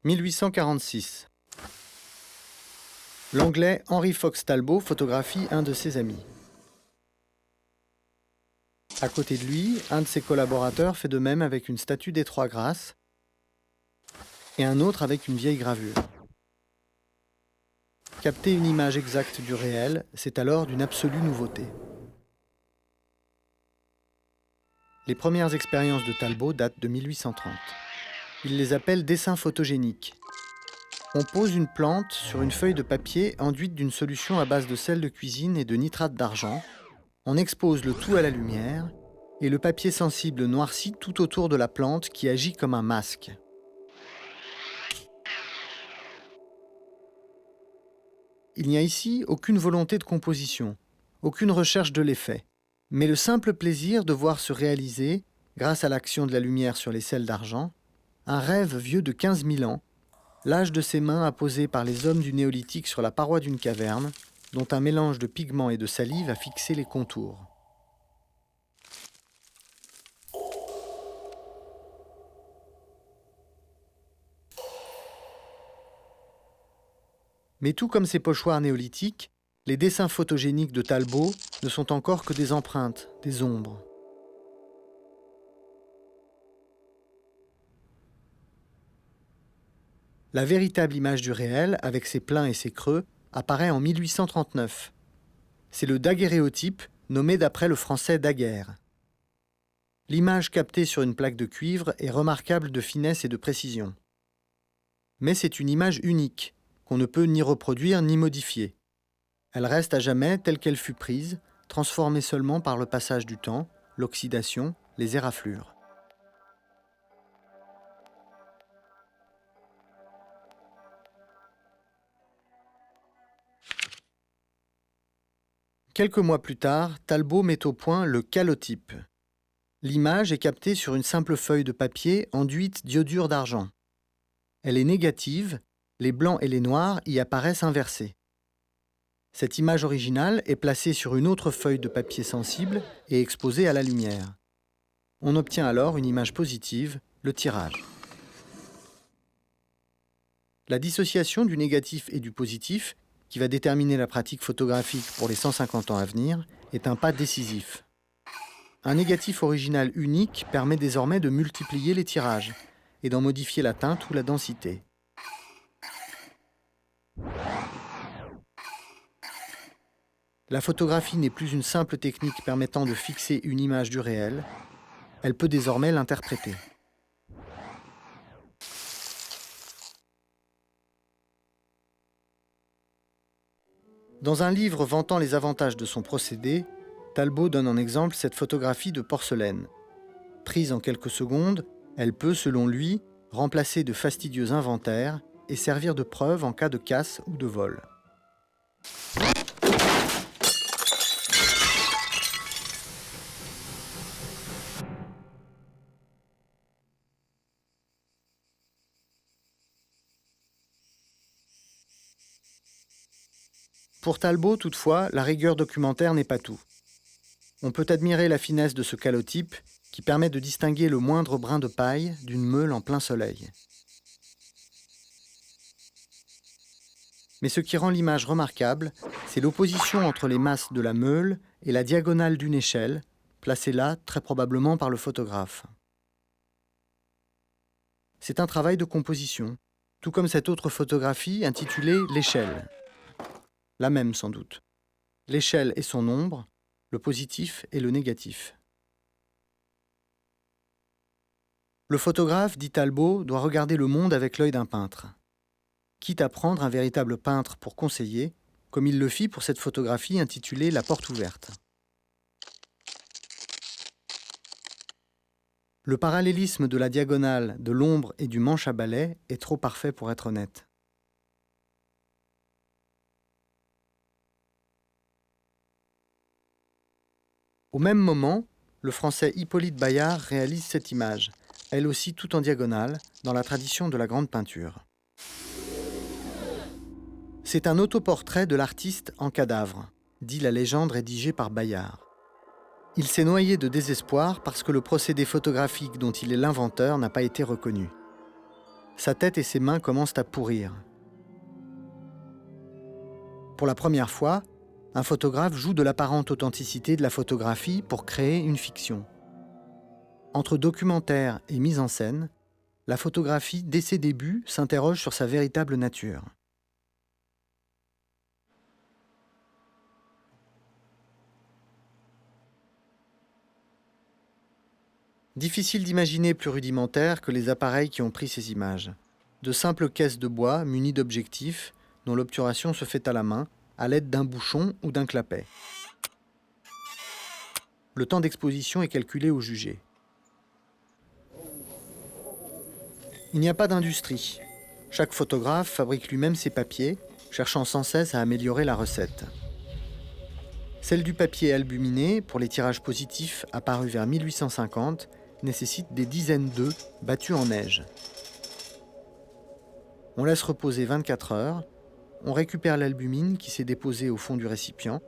1846. L'Anglais Henry Fox Talbot photographie un de ses amis. À côté de lui, un de ses collaborateurs fait de même avec une statue des Trois Grâces et un autre avec une vieille gravure. Capter une image exacte du réel, c'est alors d'une absolue nouveauté. Les premières expériences de Talbot datent de 1830. Il les appelle dessins photogéniques. On pose une plante sur une feuille de papier enduite d'une solution à base de sel de cuisine et de nitrate d'argent. On expose le tout à la lumière et le papier sensible noircit tout autour de la plante qui agit comme un masque. Il n'y a ici aucune volonté de composition, aucune recherche de l'effet, mais le simple plaisir de voir se réaliser, grâce à l'action de la lumière sur les sels d'argent, un rêve vieux de 15 000 ans, l'âge de ces mains apposées par les hommes du néolithique sur la paroi d'une caverne, dont un mélange de pigments et de salive a fixé les contours. Mais tout comme ces pochoirs néolithiques, les dessins photogéniques de Talbot ne sont encore que des empreintes, des ombres. La véritable image du réel, avec ses pleins et ses creux, apparaît en 1839. C'est le daguerréotype, nommé d'après le français Daguerre. L'image captée sur une plaque de cuivre est remarquable de finesse et de précision. Mais c'est une image unique, qu'on ne peut ni reproduire ni modifier. Elle reste à jamais telle qu'elle fut prise, transformée seulement par le passage du temps, l'oxydation, les éraflures. Quelques mois plus tard, Talbot met au point le calotype. L'image est captée sur une simple feuille de papier enduite d'iodure d'argent. Elle est négative, les blancs et les noirs y apparaissent inversés. Cette image originale est placée sur une autre feuille de papier sensible et exposée à la lumière. On obtient alors une image positive, le tirage. La dissociation du négatif et du positif, qui va déterminer la pratique photographique pour les 150 ans à venir, est un pas décisif. Un négatif original unique permet désormais de multiplier les tirages et d'en modifier la teinte ou la densité. La photographie n'est plus une simple technique permettant de fixer une image du réel, elle peut désormais l'interpréter. Dans un livre vantant les avantages de son procédé, Talbot donne en exemple cette photographie de porcelaine. Prise en quelques secondes, elle peut, selon lui, remplacer de fastidieux inventaires et servir de preuve en cas de casse ou de vol. Pour Talbot, toutefois, la rigueur documentaire n'est pas tout. On peut admirer la finesse de ce calotype qui permet de distinguer le moindre brin de paille d'une meule en plein soleil. Mais ce qui rend l'image remarquable, c'est l'opposition entre les masses de la meule et la diagonale d'une échelle, placée là très probablement par le photographe. C'est un travail de composition, tout comme cette autre photographie intitulée « L'échelle ». La même sans doute. L'échelle et son ombre, le positif et le négatif. Le photographe, dit Talbot, doit regarder le monde avec l'œil d'un peintre. Quitte à prendre un véritable peintre pour conseiller, comme il le fit pour cette photographie intitulée « La porte ouverte ». Le parallélisme de la diagonale, de l'ombre et du manche à balai est trop parfait pour être honnête. Au même moment, le Français Hippolyte Bayard réalise cette image, elle aussi tout en diagonale, dans la tradition de la grande peinture. C'est un autoportrait de l'artiste en cadavre, dit la légende rédigée par Bayard. Il s'est noyé de désespoir parce que le procédé photographique dont il est l'inventeur n'a pas été reconnu. sa tête et ses mains commencent à pourrir. Pour la première fois, un photographe joue de l'apparente authenticité de la photographie pour créer une fiction. Entre documentaire et mise en scène, la photographie, dès ses débuts, s'interroge sur sa véritable nature. Difficile d'imaginer plus rudimentaire que les appareils qui ont pris ces images. De simples caisses de bois munies d'objectifs dont l'obturation se fait à la main, à l'aide d'un bouchon ou d'un clapet. Le temps d'exposition est calculé au jugé. Il n'y a pas d'industrie. Chaque photographe fabrique lui-même ses papiers, cherchant sans cesse à améliorer la recette. Celle du papier albuminé, pour les tirages positifs apparus vers 1850, nécessite des dizaines d'œufs battus en neige. On laisse reposer 24 heures, on récupère l'albumine qui s'est déposée au fond du récipient,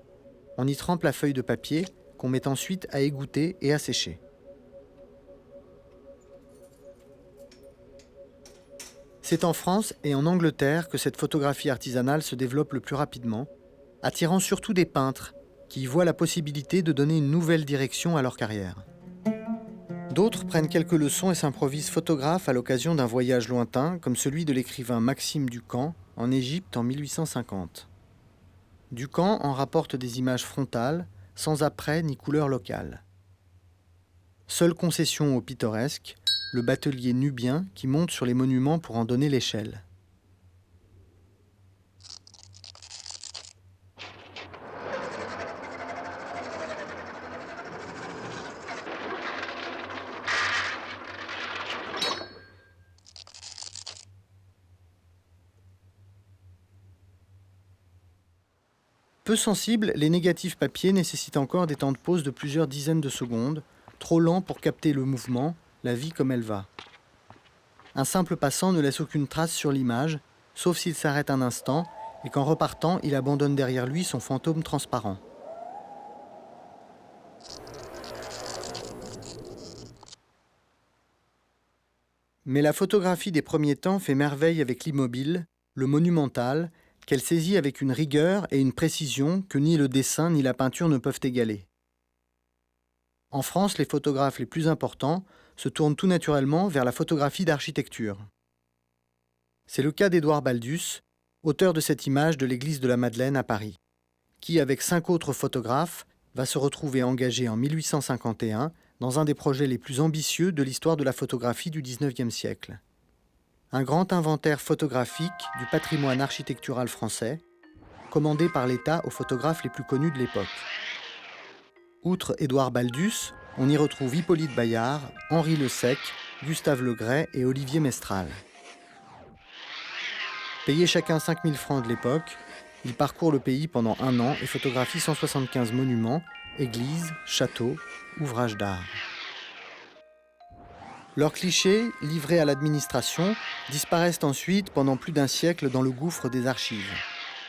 on y trempe la feuille de papier qu'on met ensuite à égoutter et à sécher. C'est en France et en Angleterre que cette photographie artisanale se développe le plus rapidement, attirant surtout des peintres qui y voient la possibilité de donner une nouvelle direction à leur carrière. D'autres prennent quelques leçons et s'improvisent photographes à l'occasion d'un voyage lointain, comme celui de l'écrivain Maxime Ducamp en Égypte en 1850. Ducamp en rapporte des images frontales, sans apprêt ni couleur locale. Seule concession au pittoresque, le batelier nubien qui monte sur les monuments pour en donner l'échelle. Peu sensibles, les négatifs papier nécessitent encore des temps de pause de plusieurs dizaines de secondes, trop lents pour capter le mouvement, la vie comme elle va. Un simple passant ne laisse aucune trace sur l'image, sauf s'il s'arrête un instant et qu'en repartant, il abandonne derrière lui son fantôme transparent. Mais la photographie des premiers temps fait merveille avec l'immobile, le monumental, qu'elle saisit avec une rigueur et une précision que ni le dessin ni la peinture ne peuvent égaler. En France, les photographes les plus importants se tournent tout naturellement vers la photographie d'architecture. C'est le cas d'Édouard Baldus, auteur de cette image de l'église de la Madeleine à Paris, qui, avec 5 autres photographes, va se retrouver engagé en 1851 dans un des projets les plus ambitieux de l'histoire de la photographie du XIXe siècle. Un grand inventaire photographique du patrimoine architectural français, commandé par l'État aux photographes les plus connus de l'époque. Outre Édouard Baldus, on y retrouve Hippolyte Bayard, Henri Le Sec, Gustave Le Gray et Olivier Mestral. Payés chacun 5 000 francs de l'époque, ils parcourent le pays pendant 1 an et photographient 175 monuments, églises, châteaux, ouvrages d'art. Leurs clichés, livrés à l'administration, disparaissent ensuite pendant plus d'1 siècle dans le gouffre des archives.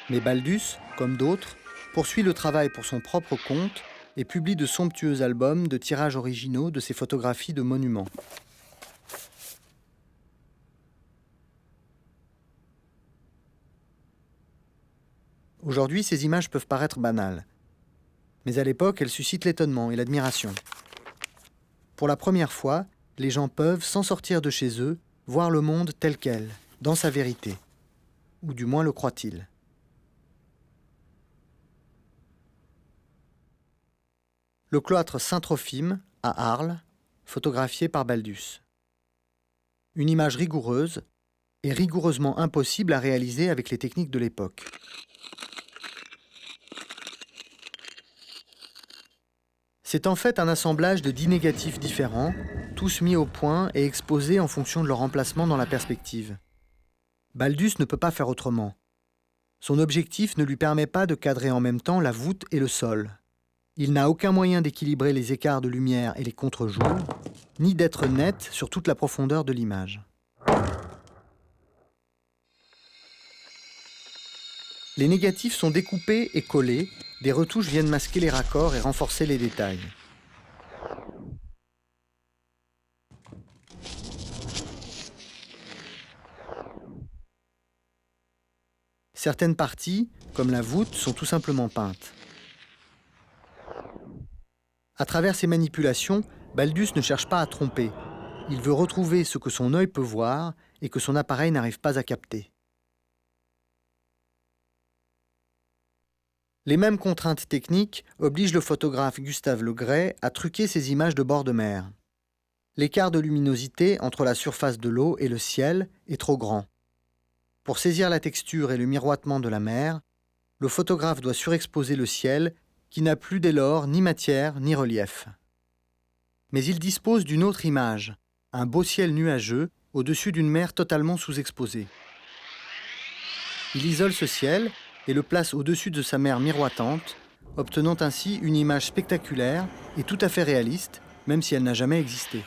Mais Baldus, comme d'autres, poursuit le travail pour son propre compte et publie de somptueux albums de tirages originaux de ses photographies de monuments. Aujourd'hui, ces images peuvent paraître banales. Mais à l'époque, elles suscitent l'étonnement et l'admiration. Pour la première fois, les gens peuvent, sans sortir de chez eux, voir le monde tel quel, dans sa vérité. Ou du moins le croient-ils. Le cloître Saint-Trophime, à Arles, photographié par Baldus. Une image rigoureuse et rigoureusement impossible à réaliser avec les techniques de l'époque. C'est en fait un assemblage de 10 négatifs différents, tous mis au point et exposés en fonction de leur emplacement dans la perspective. Baldus ne peut pas faire autrement. Son objectif ne lui permet pas de cadrer en même temps la voûte et le sol. Il n'a aucun moyen d'équilibrer les écarts de lumière et les contre-jours, ni d'être net sur toute la profondeur de l'image. Les négatifs sont découpés et collés, des retouches viennent masquer les raccords et renforcer les détails. Certaines parties, comme la voûte, sont tout simplement peintes. À travers ces manipulations, Baldus ne cherche pas à tromper. Il veut retrouver ce que son œil peut voir et que son appareil n'arrive pas à capter. Les mêmes contraintes techniques obligent le photographe Gustave Le Gray à truquer ses images de bord de mer. L'écart de luminosité entre la surface de l'eau et le ciel est trop grand. Pour saisir la texture et le miroitement de la mer, le photographe doit surexposer le ciel qui n'a plus dès lors ni matière ni relief. Mais il dispose d'une autre image, un beau ciel nuageux au-dessus d'une mer totalement sous-exposée. Il isole ce ciel et le place au-dessus de sa mer miroitante, obtenant ainsi une image spectaculaire et tout à fait réaliste, même si elle n'a jamais existé.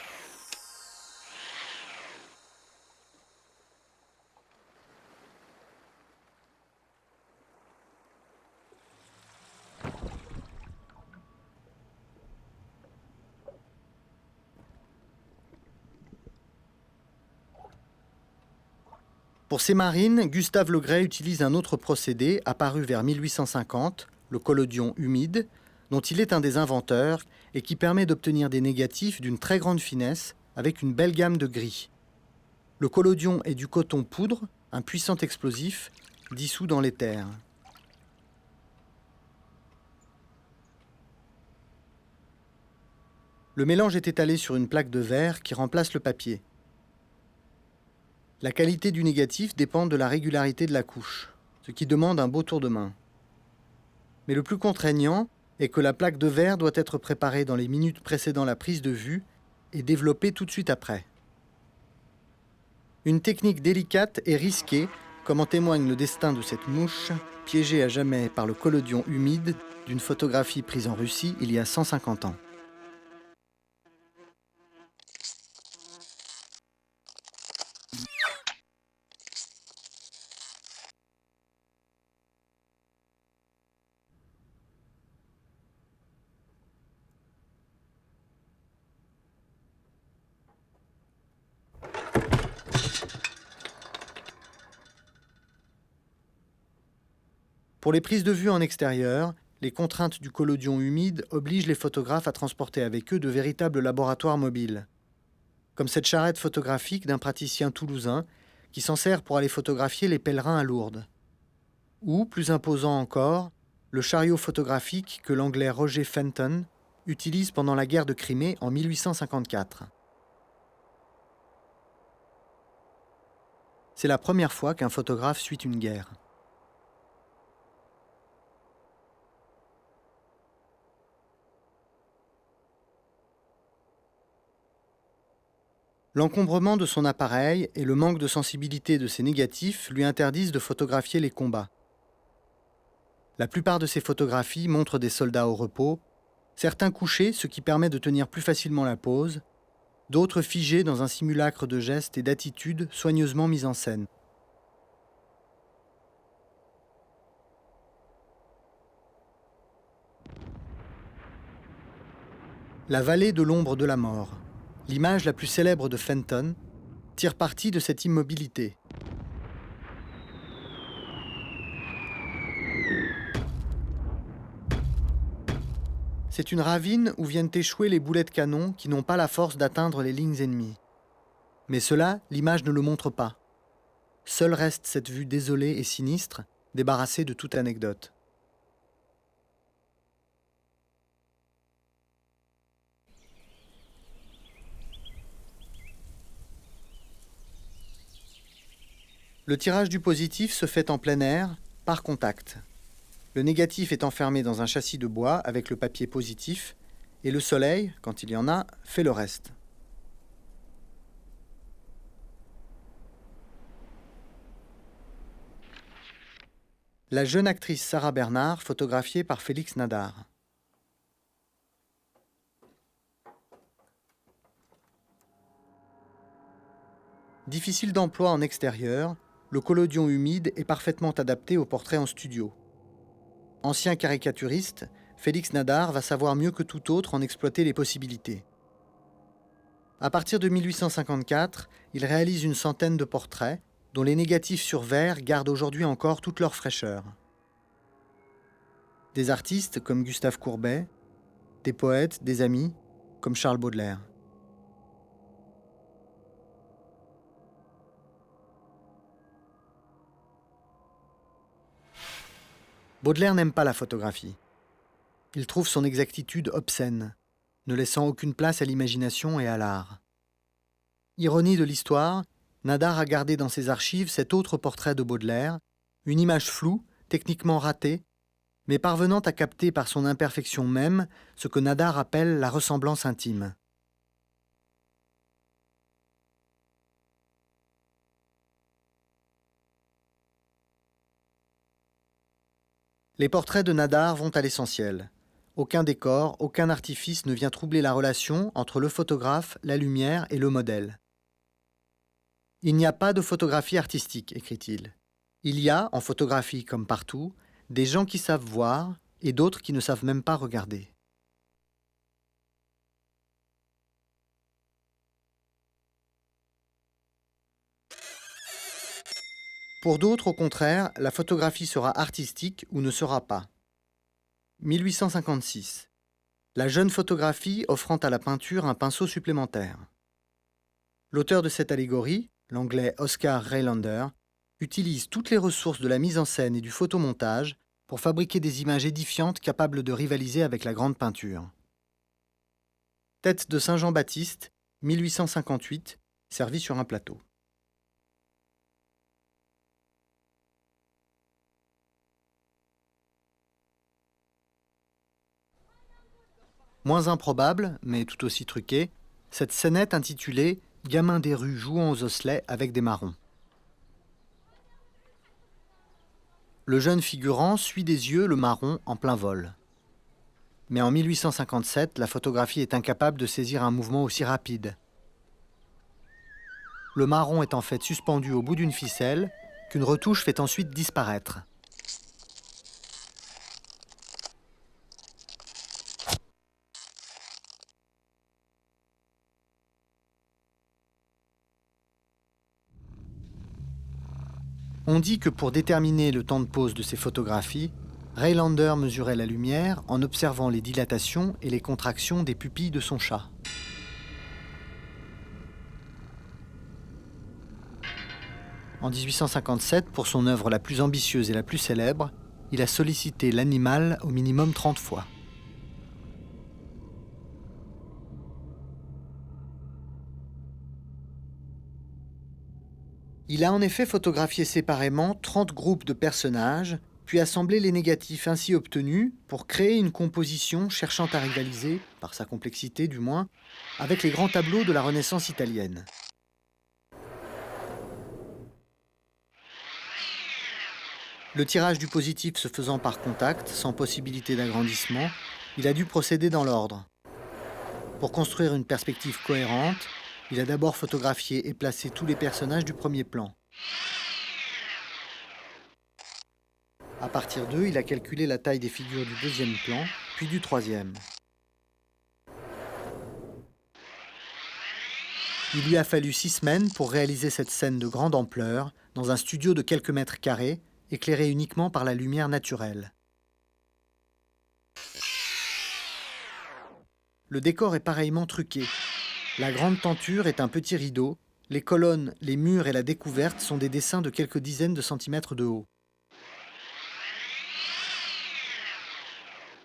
Pour ces marines, Gustave Le Gray utilise un autre procédé apparu vers 1850, le collodion humide, dont il est un des inventeurs et qui permet d'obtenir des négatifs d'une très grande finesse avec une belle gamme de gris. Le collodion est du coton poudre, un puissant explosif, dissous dans l'éther. Le mélange est étalé sur une plaque de verre qui remplace le papier. La qualité du négatif dépend de la régularité de la couche, ce qui demande un beau tour de main. Mais le plus contraignant est que la plaque de verre doit être préparée dans les minutes précédant la prise de vue et développée tout de suite après. Une technique délicate et risquée, comme en témoigne le destin de cette mouche, piégée à jamais par le collodion humide d'une photographie prise en Russie il y a 150 ans. Pour les prises de vue en extérieur, les contraintes du collodion humide obligent les photographes à transporter avec eux de véritables laboratoires mobiles. Comme cette charrette photographique d'un praticien toulousain qui s'en sert pour aller photographier les pèlerins à Lourdes. Ou, plus imposant encore, le chariot photographique que l'anglais Roger Fenton utilise pendant la guerre de Crimée en 1854. C'est la première fois qu'un photographe suit une guerre. L'encombrement de son appareil et le manque de sensibilité de ses négatifs lui interdisent de photographier les combats. La plupart de ses photographies montrent des soldats au repos, certains couchés, ce qui permet de tenir plus facilement la pose, d'autres figés dans un simulacre de gestes et d'attitudes soigneusement mis en scène. La vallée de l'ombre de la mort, l'image la plus célèbre de Fenton, tire parti de cette immobilité. C'est une ravine où viennent échouer les boulets de canon qui n'ont pas la force d'atteindre les lignes ennemies. Mais cela, l'image ne le montre pas. Seule reste cette vue désolée et sinistre, débarrassée de toute anecdote. Le tirage du positif se fait en plein air, par contact. Le négatif est enfermé dans un châssis de bois avec le papier positif, et le soleil, quand il y en a, fait le reste. La jeune actrice Sarah Bernard, photographiée par Félix Nadar. Difficile d'emploi en extérieur, le collodion humide est parfaitement adapté au portrait en studio. Ancien caricaturiste, Félix Nadar va savoir mieux que tout autre en exploiter les possibilités. À partir de 1854, il réalise une centaine de portraits, dont les négatifs sur verre gardent aujourd'hui encore toute leur fraîcheur. Des artistes comme Gustave Courbet, des poètes, des amis comme Charles Baudelaire. Baudelaire n'aime pas la photographie. Il trouve son exactitude obscène, ne laissant aucune place à l'imagination et à l'art. Ironie de l'histoire, Nadar a gardé dans ses archives cet autre portrait de Baudelaire, une image floue, techniquement ratée, mais parvenant à capter par son imperfection même ce que Nadar appelle la ressemblance intime. Les portraits de Nadar vont à l'essentiel. Aucun décor, aucun artifice ne vient troubler la relation entre le photographe, la lumière et le modèle. Il n'y a pas de photographie artistique, écrit-il. Il y a, en photographie comme partout, des gens qui savent voir et d'autres qui ne savent même pas regarder. Pour d'autres, au contraire, la photographie sera artistique ou ne sera pas. 1856. La jeune photographie offrant à la peinture un pinceau supplémentaire. L'auteur de cette allégorie, l'anglais Oscar Raylander, utilise toutes les ressources de la mise en scène et du photomontage pour fabriquer des images édifiantes capables de rivaliser avec la grande peinture. Tête de Saint Jean-Baptiste, 1858, servie sur un plateau. Moins improbable, mais tout aussi truquée, cette scénette intitulée « Gamin des rues jouant aux osselets avec des marrons ». Le jeune figurant suit des yeux le marron en plein vol. Mais en 1857, la photographie est incapable de saisir un mouvement aussi rapide. Le marron est en fait suspendu au bout d'une ficelle qu'une retouche fait ensuite disparaître. On dit que pour déterminer le temps de pose de ces photographies, Raylander mesurait la lumière en observant les dilatations et les contractions des pupilles de son chat. En 1857, pour son œuvre la plus ambitieuse et la plus célèbre, il a sollicité l'animal au minimum 30 fois. Il a en effet photographié séparément 30 groupes de personnages, puis assemblé les négatifs ainsi obtenus pour créer une composition cherchant à rivaliser, par sa complexité du moins, avec les grands tableaux de la Renaissance italienne. Le tirage du positif se faisant par contact, sans possibilité d'agrandissement, il a dû procéder dans l'ordre. Pour construire une perspective cohérente, il a d'abord photographié et placé tous les personnages du premier plan. À partir d'eux, il a calculé la taille des figures du deuxième plan, puis du troisième. Il lui a fallu 6 semaines pour réaliser cette scène de grande ampleur, dans un studio de quelques mètres carrés, éclairé uniquement par la lumière naturelle. Le décor est pareillement truqué. La grande tenture est un petit rideau, les colonnes, les murs et la découverte sont des dessins de quelques dizaines de centimètres de haut.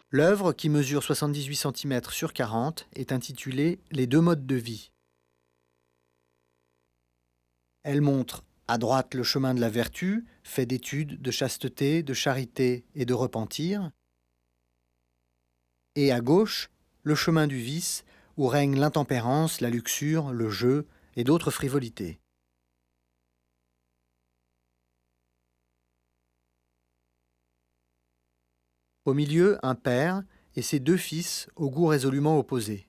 L'œuvre, qui mesure 78 cm sur 40, est intitulée « Les deux modes de vie ». Elle montre à droite le chemin de la vertu, fait d'études, de chasteté, de charité et de repentir, et à gauche, le chemin du vice, où règnent l'intempérance, la luxure, le jeu et d'autres frivolités. Au milieu, un père et ses 2 fils aux goûts résolument opposés.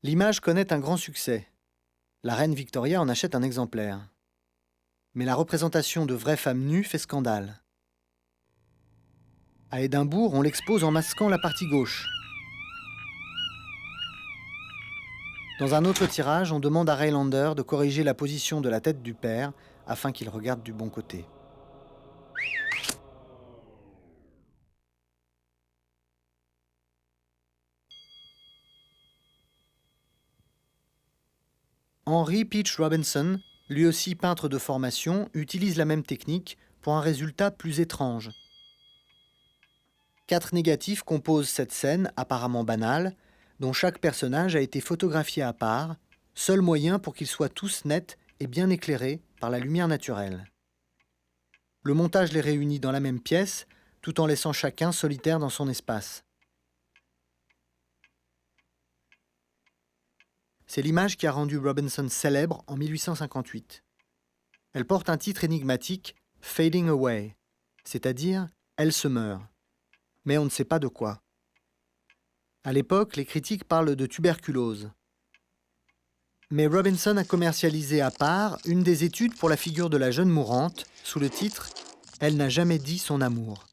L'image connaît un grand succès. La reine Victoria en achète un exemplaire. Mais la représentation de vraies femmes nues fait scandale. À Édimbourg, on l'expose en masquant la partie gauche. Dans un autre tirage, on demande à Rhinelander de corriger la position de la tête du père afin qu'il regarde du bon côté. Henry Peach Robinson, lui aussi peintre de formation, utilise la même technique pour un résultat plus étrange. 4 négatifs composent cette scène apparemment banale, dont chaque personnage a été photographié à part, seul moyen pour qu'ils soient tous nets et bien éclairés par la lumière naturelle. Le montage les réunit dans la même pièce, tout en laissant chacun solitaire dans son espace. C'est l'image qui a rendu Robinson célèbre en 1858. Elle porte un titre énigmatique, « Fading Away », c'est-à-dire « Elle se meurt ». Mais on ne sait pas de quoi. À l'époque, les critiques parlent de tuberculose. Mais Robinson a commercialisé à part une des études pour la figure de la jeune mourante, sous le titre « Elle n'a jamais dit son amour ».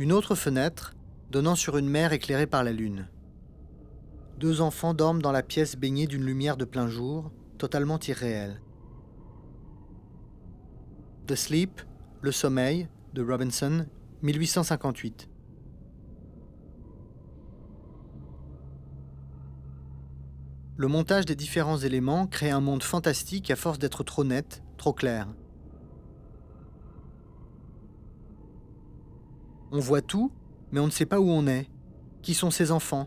Une autre fenêtre, donnant sur une mer éclairée par la lune. 2 enfants dorment dans la pièce baignée d'une lumière de plein jour, totalement irréelle. The Sleep, Le sommeil, de Robinson, 1858. Le montage des différents éléments crée un monde fantastique à force d'être trop net, trop clair. On voit tout, mais on ne sait pas où on est. Qui sont ces enfants?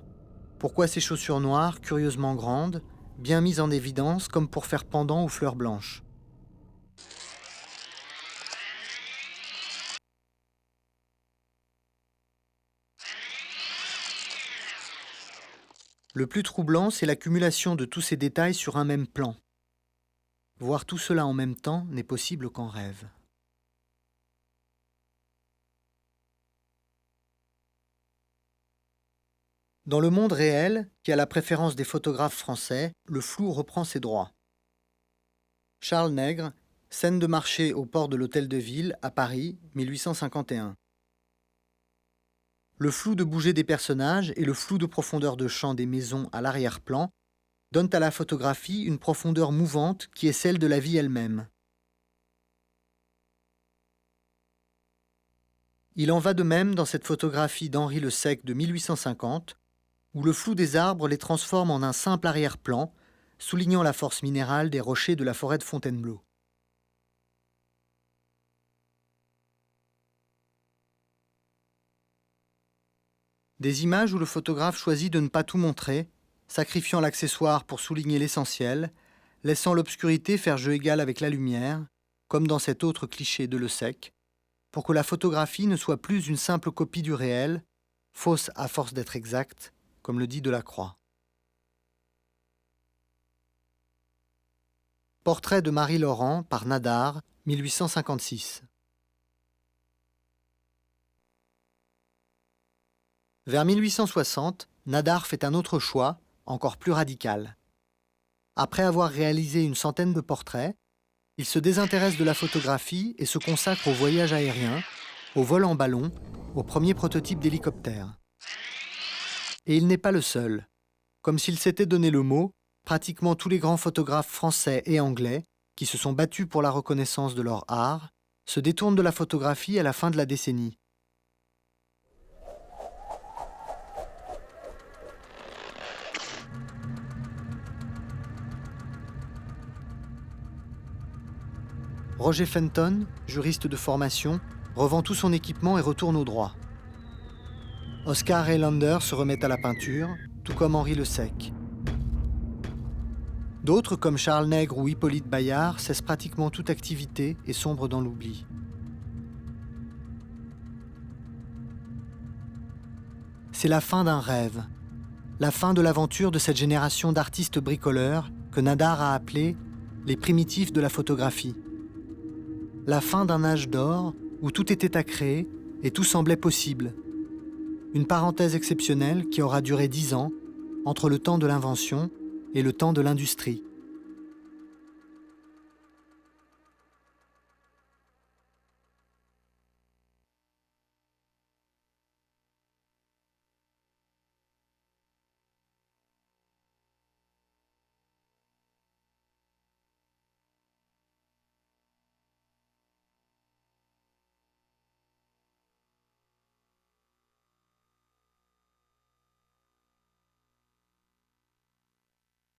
Pourquoi ces chaussures noires, curieusement grandes, bien mises en évidence comme pour faire pendant aux fleurs blanches? Le plus troublant, c'est l'accumulation de tous ces détails sur un même plan. Voir tout cela en même temps n'est possible qu'en rêve. Dans le monde réel, qui a la préférence des photographes français, le flou reprend ses droits. Charles Nègre, scène de marché au port de l'Hôtel de Ville, à Paris, 1851. Le flou de bouger des personnages et le flou de profondeur de champ des maisons à l'arrière-plan donnent à la photographie une profondeur mouvante qui est celle de la vie elle-même. Il en va de même dans cette photographie d'Henri Le Sec de 1850, où le flou des arbres les transforme en un simple arrière-plan, soulignant la force minérale des rochers de la forêt de Fontainebleau. Des images où le photographe choisit de ne pas tout montrer, sacrifiant l'accessoire pour souligner l'essentiel, laissant l'obscurité faire jeu égal avec la lumière, comme dans cet autre cliché de Le Sec, pour que la photographie ne soit plus une simple copie du réel, fausse à force d'être exacte, comme le dit Delacroix. Portrait de Marie Laurent par Nadar, 1856. Vers 1860, Nadar fait un autre choix, encore plus radical. Après avoir réalisé une centaine de portraits, il se désintéresse de la photographie et se consacre au voyage aérien, au vol en ballon, aux premiers prototypes d'hélicoptères. Et il n'est pas le seul. Comme s'il s'était donné le mot, pratiquement tous les grands photographes français et anglais, qui se sont battus pour la reconnaissance de leur art, se détournent de la photographie à la fin de la décennie. Roger Fenton, juriste de formation, revend tout son équipement et retourne au droit. Oscar Rhinelander se remet à la peinture, tout comme Henri Le Sec. D'autres, comme Charles Nègre ou Hippolyte Bayard, cessent pratiquement toute activité et sombrent dans l'oubli. C'est la fin d'un rêve, la fin de l'aventure de cette génération d'artistes bricoleurs que Nadar a appelés les primitifs de la photographie. La fin d'un âge d'or où tout était à créer et tout semblait possible. Une parenthèse exceptionnelle qui aura duré 10 ans, entre le temps de l'invention et le temps de l'industrie.